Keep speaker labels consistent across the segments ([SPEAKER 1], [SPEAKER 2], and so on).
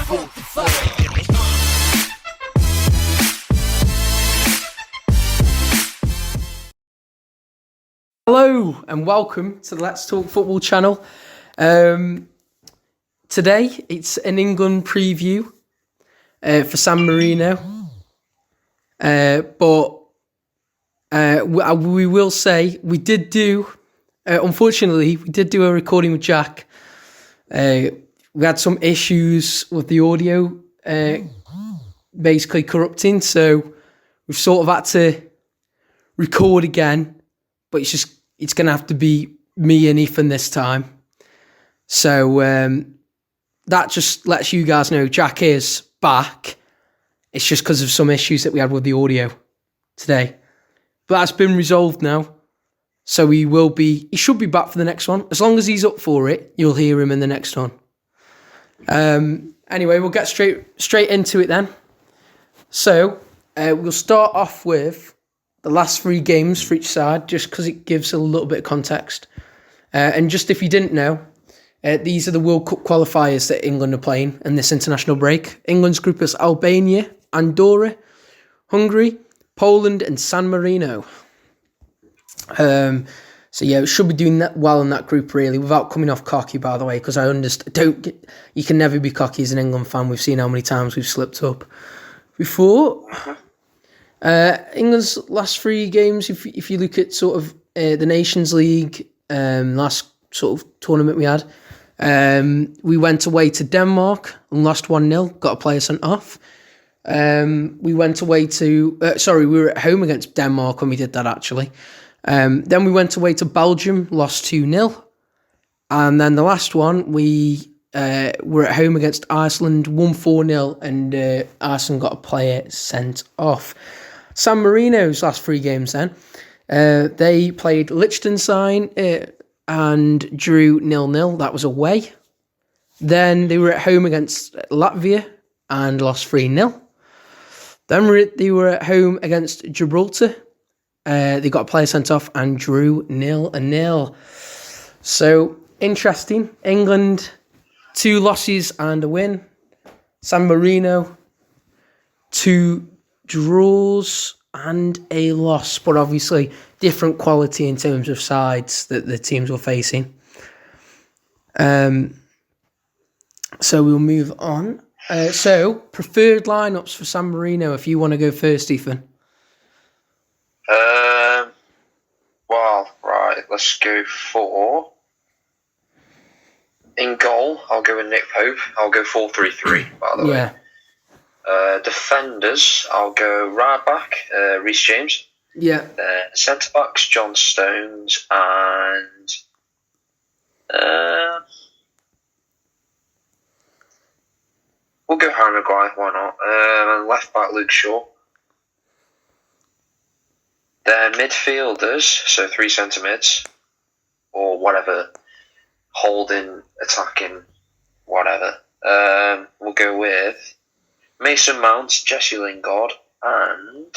[SPEAKER 1] Hello and welcome to the Let's Talk Football channel. Today it's an England preview for San Marino, but we will say we did do, unfortunately, we did do a recording with Jack. We had some issues with the audio basically corrupting, so we've sort of had to record again, but it's going to have to be me and Ethan this time. So that just lets you guys know Jack is back. It's just because of some issues that we had with the audio today. But that's been resolved now. So he should be back for the next one. As long as he's up for it, you'll hear him in the next one. Anyway, we'll get straight into it then. So we'll start off with the last 3 games for each side, just because it gives a little bit of context. And just if you didn't know, these are the World Cup qualifiers that England are playing in this international break. England's group is Albania, Andorra, Hungary, Poland and San Marino. So yeah, we should be doing that well in that group really, without coming off cocky, by the way, because I understand you can never be cocky as an England fan. We've seen how many times we've slipped up before. England's last 3 games, if you look at sort of the Nations League last sort of tournament we had, we went away to Denmark and lost 1-0, got a player sent off. We went away to we were at home against Denmark when we did that actually. Then we went away to Belgium, lost 2-0. And then the last one, we were at home against Iceland, won 4-0, and Iceland got a player sent off. San Marino's last 3 games then, they played Liechtenstein and drew 0-0. That was away. Then they were at home against Latvia and lost 3-0. Then they were at home against Gibraltar. They got a player sent off and drew 0-0. So, interesting. England, 2 losses and a win. San Marino, 2 draws and a loss. But obviously, different quality in terms of sides that the teams were facing. So, we'll move on. So, preferred lineups for San Marino, if you want to go first, Ethan.
[SPEAKER 2] Well, right, let's go for... In goal, I'll go with Nick Pope. I'll go 4-3-3, by the way. Defenders, I'll go right back, Reece James.
[SPEAKER 1] Yeah.
[SPEAKER 2] Centre-backs, John Stones, and... we'll go Harry Maguire, why not? And left-back, Luke Shaw. Then midfielders, so 3 centre mids, or whatever, holding, attacking, whatever. We'll go with Mason Mount, Jesse Lingard, and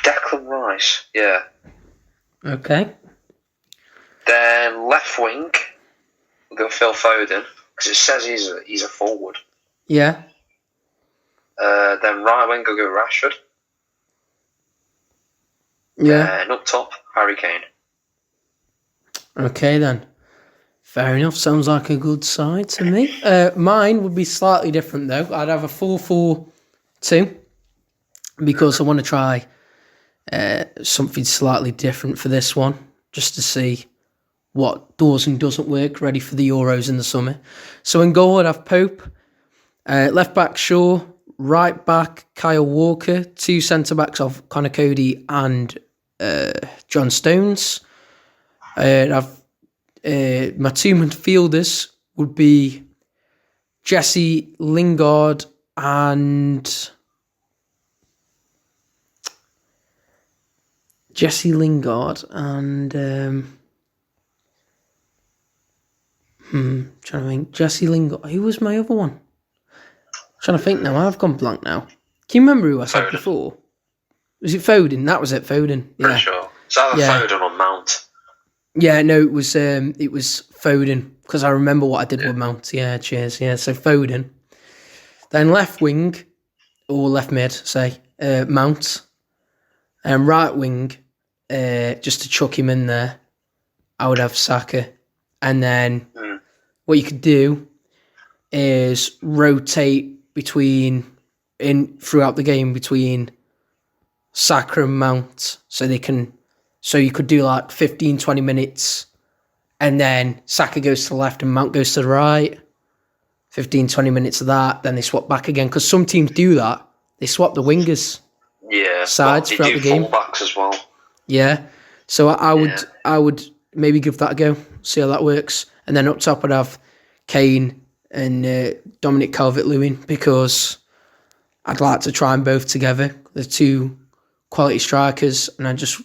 [SPEAKER 2] Declan Rice. Yeah.
[SPEAKER 1] Okay.
[SPEAKER 2] Then left wing, we'll go Phil Foden because it says he's a forward.
[SPEAKER 1] Yeah.
[SPEAKER 2] Then right wing, I'll go Rashford.
[SPEAKER 1] Yeah.
[SPEAKER 2] And up top, Harry Kane.
[SPEAKER 1] Okay then. Fair enough. Sounds like a good side to me. Mine would be slightly different though. I'd have a 4-4-2 because I want to try something slightly different for this one, just to see what does and doesn't work, ready for the Euros in the summer. So in goal, I'd have Pope. Left back, Shaw. Right back, Kyle Walker. 2 centre-backs of Connor Cody and John Stones. I'd have my 2 midfielders would be Jesse Lingard and... trying to think. Jesse Lingard. Who was my other one? Trying to think now. I've gone blank now. Can you remember who I said before? Was it Foden? That was it, Foden. Yeah.
[SPEAKER 2] Pretty sure. It's either Foden or Mount.
[SPEAKER 1] Yeah, no, it was Foden, because I remember what I did with Mount. Yeah, cheers. Yeah, so Foden. Then left wing, or left mid, say, Mount. And right wing, just to chuck him in there, I would have Saka. And then what you could do is rotate throughout the game between Saka and Mount, so you could do like 15, 20 minutes, and then Saka goes to the left and Mount goes to the right. 15, 20 minutes of that, then they swap back again, because some teams do that. They swap the wingers.
[SPEAKER 2] Yeah,
[SPEAKER 1] sides
[SPEAKER 2] they
[SPEAKER 1] throughout
[SPEAKER 2] do
[SPEAKER 1] the game.
[SPEAKER 2] fullbacks as well.
[SPEAKER 1] Yeah, so I would maybe give that a go, see how that works, and then up top I'd have Kane and Dominic Calvert-Lewin, because I'd like to try them both together. They're two quality strikers, and I just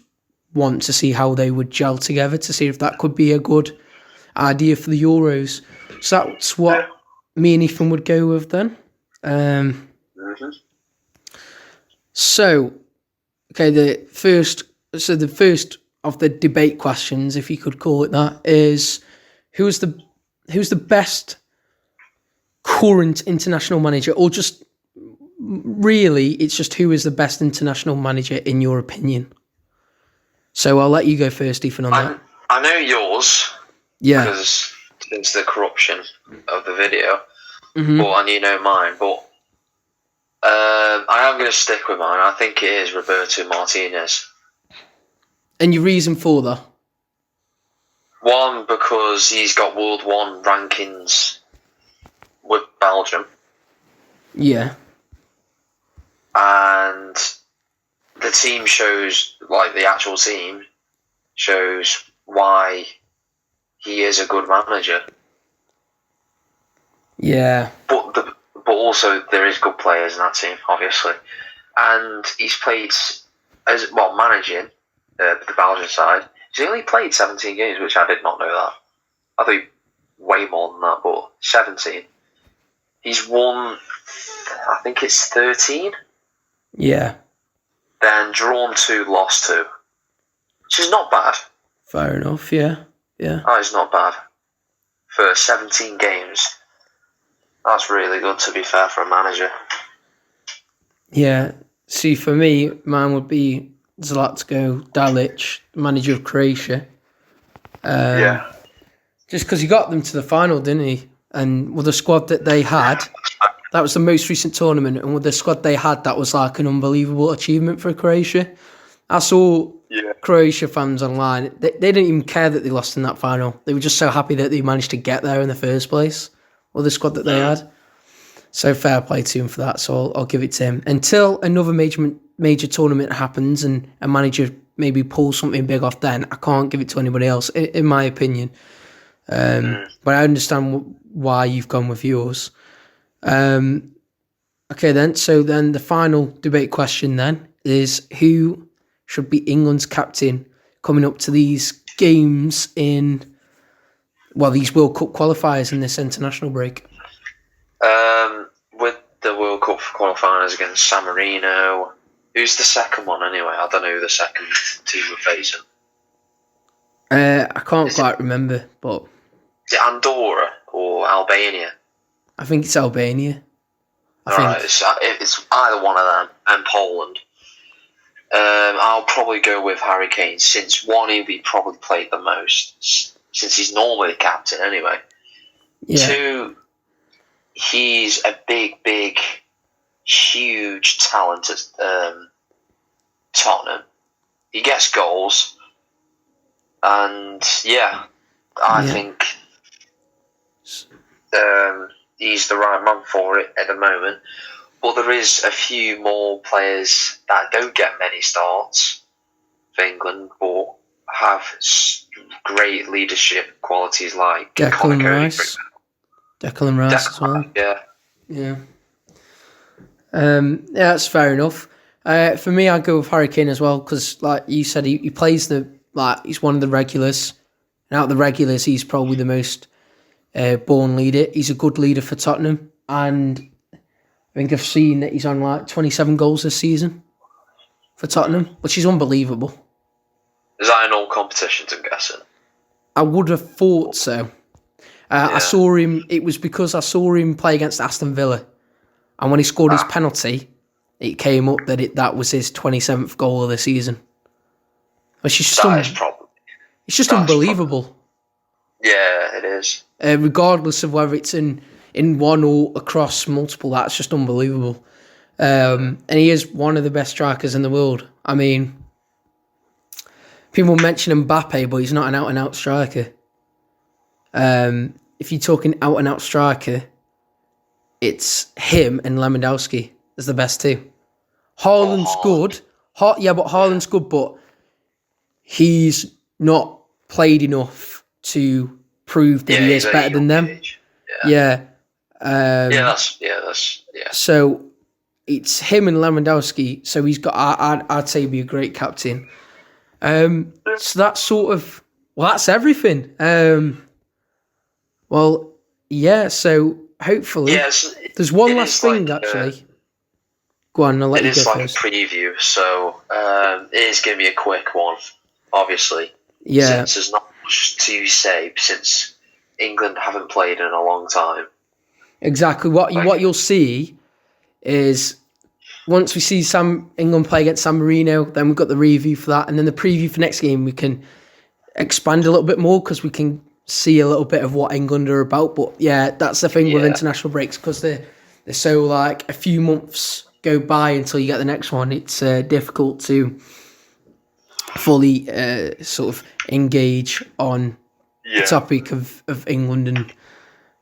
[SPEAKER 1] want to see how they would gel together, to see if that could be a good idea for the Euros. So that's what me and Ethan would go with then. So, okay, the first of the debate questions, if you could call it that, is who's the best current international manager, or just really, it's just who is the best international manager in your opinion? So I'll let you go first, Ethan, on that.
[SPEAKER 2] I know yours, because it's the corruption of the video, and you know mine, but I am going to stick with mine. I think it is Roberto Martinez.
[SPEAKER 1] And your reason for that?
[SPEAKER 2] One, because he's got World 1 rankings with Belgium.
[SPEAKER 1] Yeah.
[SPEAKER 2] And the team shows, like the actual team, shows why he is a good manager.
[SPEAKER 1] Yeah.
[SPEAKER 2] But also there is good players in that team, obviously. And he's played, managing the Belgian side. He's only played 17 games, which I did not know that. I thought way more than that, but 17. He's won, I think it's 13.
[SPEAKER 1] Yeah.
[SPEAKER 2] Then drawn 2, lost 2. Which is not bad.
[SPEAKER 1] Fair enough, yeah. Yeah.
[SPEAKER 2] That is not bad. For 17 games. That's really good, to be fair, for a manager.
[SPEAKER 1] Yeah. See, for me, mine would be Zlatko Dalic, manager of Croatia. Just because he got them to the final, didn't he? And with the squad that they had, that was the most recent tournament, and with the squad they had, that was like an unbelievable achievement for Croatia. I saw Croatia fans online, they didn't even care that they lost in that final. They were just so happy that they managed to get there in the first place with the squad that they had. So fair play to him for that, so I'll give it to him. Until another major tournament happens and a manager maybe pulls something big off, then I can't give it to anybody else, in my opinion. But I understand why you've gone with yours. Okay then, so then the final debate question then is, who should be England's captain coming up to these games these World Cup qualifiers in this international break?
[SPEAKER 2] With the World Cup qualifiers against San Marino, who's the second one anyway? I don't know who the second team we're facing.
[SPEAKER 1] I can't quite remember, but...
[SPEAKER 2] Is it Andorra or Albania?
[SPEAKER 1] I think it's Albania.
[SPEAKER 2] It's either one of them, and Poland. I'll probably go with Harry Kane, since one, he'll be probably played the most, since he's normally the captain anyway.
[SPEAKER 1] Yeah.
[SPEAKER 2] Two, he's a big, huge talent at Tottenham. He gets goals, and I think he's the right man for it at the moment. But there is a few more players that don't get many starts for England, but have great leadership qualities, like
[SPEAKER 1] Declan Rice. Declan Rice as well.
[SPEAKER 2] Yeah.
[SPEAKER 1] That's fair enough. For me, I'd go with Harry Kane as well, because like you said, he plays he's one of the regulars. And out of the regulars, he's probably the most born leader. He's a good leader for Tottenham, and I think I've seen that he's on like 27 goals this season for Tottenham, which is unbelievable.
[SPEAKER 2] Is that in all competitions, I'm guessing?
[SPEAKER 1] I would have thought so. I saw him. It was because I saw him play against Aston Villa, and when he scored his penalty, it came up that that was his 27th goal of the season. Which is it's just unbelievable.
[SPEAKER 2] Yeah, it is.
[SPEAKER 1] Regardless of whether it's in one or across multiple, that's just unbelievable. And he is one of the best strikers in the world. I mean, people mention Mbappe, but he's not an out-and-out striker. If you're talking out-and-out striker, it's him and Lewandowski as the best two. Haaland's good. But Haaland's good, but he's not played enough to prove that he is better than them. Yeah. So it's him and Lewandowski. So he's got. I'd say he'd be a great captain. So that's sort of. Well, that's everything. So hopefully, there's one last thing actually. Go on, I'll let you go first. It is like a preview,
[SPEAKER 2] so it is going to be a quick one, obviously.
[SPEAKER 1] Yeah.
[SPEAKER 2] Since there's not much to say, since England haven't played in a long time.
[SPEAKER 1] Exactly. What you'll see is once we see England play against San Marino, then we've got the review for that, and then the preview for next game we can expand a little bit more because we can see a little bit of what England are about. But yeah, that's the thing with international breaks, because they're so like a few months go by until you get the next one. It's difficult to fully sort of engage on the topic of England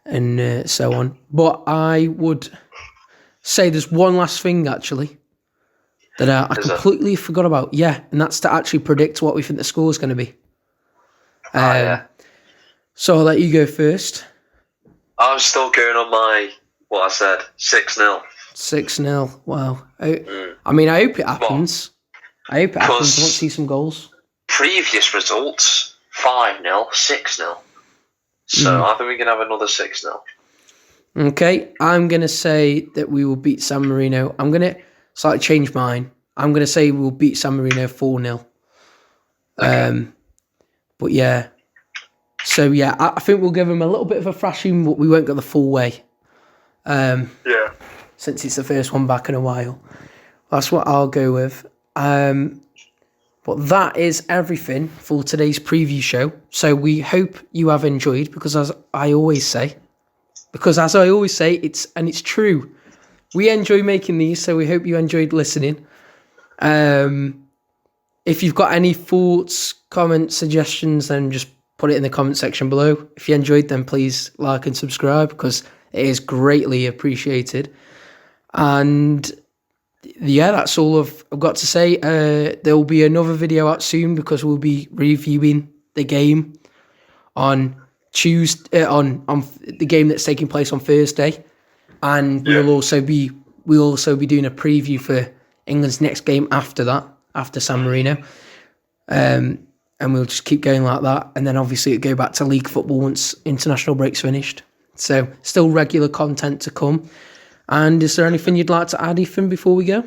[SPEAKER 1] and so on. But I would say there's one last thing actually that I completely forgot about. Yeah, and that's to actually predict what we think the score is going to be. So I'll let you go first.
[SPEAKER 2] I'm still going on what I said, 6-0.
[SPEAKER 1] 6-0. Wow. I mean, I hope it happens. I hope it happens. I want to see some goals.
[SPEAKER 2] Previous results, 5-0, 6-0. So I think we can have another 6-0.
[SPEAKER 1] Okay, I'm going to say that we will beat San Marino. I'm going to slightly change mine. I'm going to say we'll beat San Marino 4-0. Okay. But yeah. So yeah, I think we'll give them a little bit of a thrashing, but we won't go the full way. Since it's the first one back in a while. That's what I'll go with. But that is everything for today's preview show. So we hope you have enjoyed, because as I always say, it's true. We enjoy making these, so we hope you enjoyed listening. If you've got any thoughts, comments, suggestions, then just put it in the comment section below. If you enjoyed them, please like and subscribe, because it is greatly appreciated. And yeah, that's all I've got to say. There will be another video out soon, because we'll be reviewing the game on Tuesday, on the game that's taking place on Thursday, and we'll also be doing a preview for England's next game after that, after San Marino, and we'll just keep going like that, and then obviously it'll go back to league football once international break's finished. So still regular content to come. And is there anything you'd like to add, Ethan, before we go?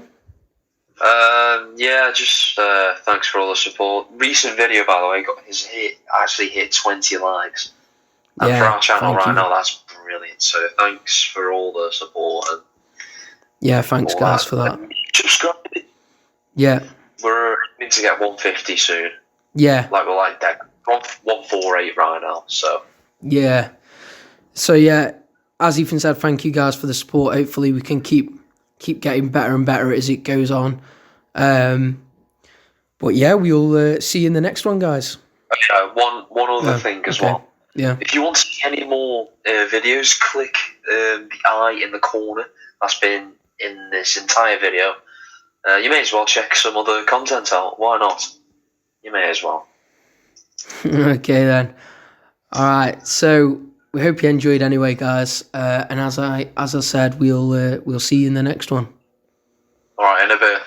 [SPEAKER 2] Just thanks for all the support. Recent video, by the way, actually hit 20 likes. And for our channel right now, that's brilliant. So thanks for all the support. And
[SPEAKER 1] thanks guys for that.
[SPEAKER 2] Subscribe.
[SPEAKER 1] Yeah.
[SPEAKER 2] We're going to get 150 soon.
[SPEAKER 1] Yeah.
[SPEAKER 2] We're 148 right now. So.
[SPEAKER 1] Yeah. So yeah, as Ethan said, thank you guys for the support. Hopefully we can keep getting better and better as it goes on. But yeah, we'll see you in the next one, guys.
[SPEAKER 2] One other thing as well.
[SPEAKER 1] Yeah.
[SPEAKER 2] If you want to see any more videos, click the eye in the corner. That's been in this entire video. You may as well check some other content out. Why not? You may as well.
[SPEAKER 1] Okay then. All right. So we hope you enjoyed anyway, guys. And as I said, we'll see you in the next one.
[SPEAKER 2] All right, in a bit.